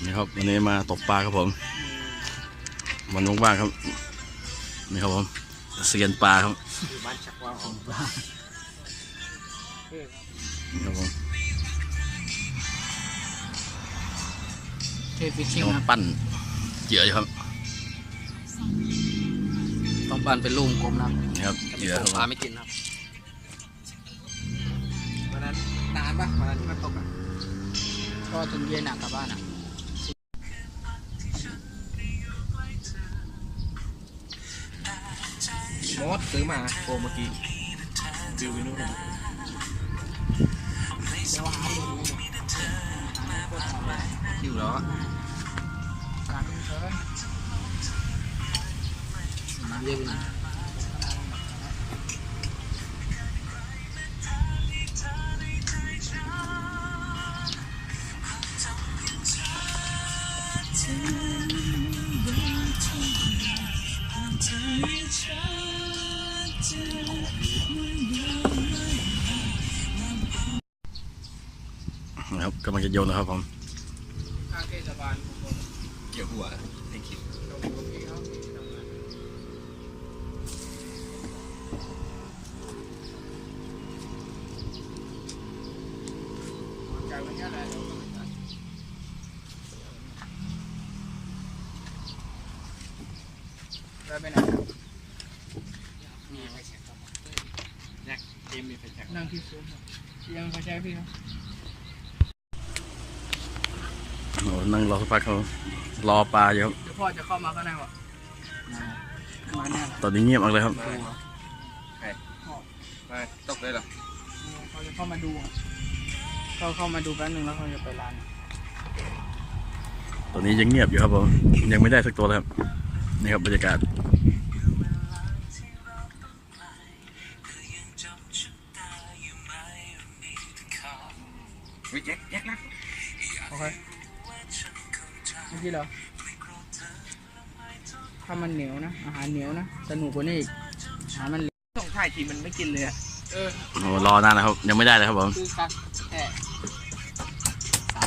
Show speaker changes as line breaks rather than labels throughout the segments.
นี่ครับวันนี้มาตกปลาครับผมวันว่างๆครับนี่ครับผมเซียนปลาครับ
บ้านชักว่าออก
นี่ครับผม
ฟิชชิ่งครับ
ปั้นเหยื่อครับ
ต้องปั้นเป็นลูกกลมนะ
นี่ครับเหยื่อครับ
ปลาไม่กินครับ
วันนั้นนานปะวันนั้นที่มันตกอ่ะ
ก็ถึงเย็นกลับบ้าน
มดซื้อมาโกเมื่อกี้ฟิวไปนู่นคิวแล้ว
การเชิญน้ำเยอะไปหน่อย
นะครับกำลังจะโยนนะครับผม
ข้างเทศบาล
เกี่ยวหัวให้คิด
ได้ไปไหนมีไฟแช็ก
เนี่ยเกมมีไฟแช็ก
นั่งที่ซุ้มยังไฟแช็กพี่ครับ
โอ้นั่งรอสักพักครับรอปลาอยู่ครับ
เดี๋ยวพ่อจะเข้ามาข้างในวะมาแน่
ตอนนี้เงียบมากเลยครับ
ไม่ตกเลยเหรอ
เขาจะเข้ามาดูเข้ามาดูแป๊บนึงแล้วเขาจะไปร้าน
ตอนนี้ยังเงียบอยู่ครับผมยังไม่ได้สักตัวเลยครับนี่ครับบรรยากาศ
วิแจ็คนะ
โอเคเมื่อกี้เหรอถ้ามันเหนียวนะอาหารเหนียวนะสนุกกว่านี้อีกอาหารมัน
ส่งถ่ายทีมันไม่กินเลยอ่ะ
โอ้รอนานนะครับยังไม่ได้เลยครับผม
คือกักแค่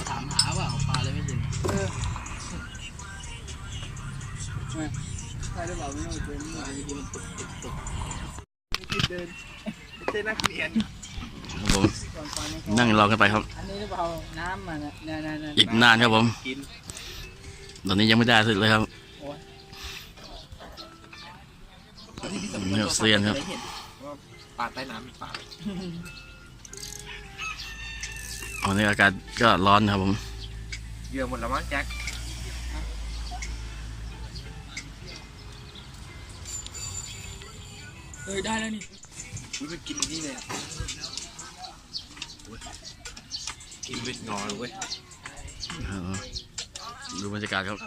ถามหาว่าปลาเลยไม่กินใช่หรือเปล่าไม่รู้เดินไม่ได้กิน
ไม่กินเดินเต้นนักเรียน
ผมนั่งรอกันไปครับ
อันนี้หรือเปล่าน้ำมันเนี่ย
อีกนานครับผมตอนนี้ยังไม่ได้สุดเลยครับเนี่ยเซียนครับ
ปลาใต้น้ำมีปลา
วันนี้อากาศก็ร้อนครับผม
เยอะหมดแล้วมั้งแจ็ค
ได้แล้วนี่
ไปกินนี่เลยกินเวทงอเลยเว้ย
ดูบรรยากาศครับ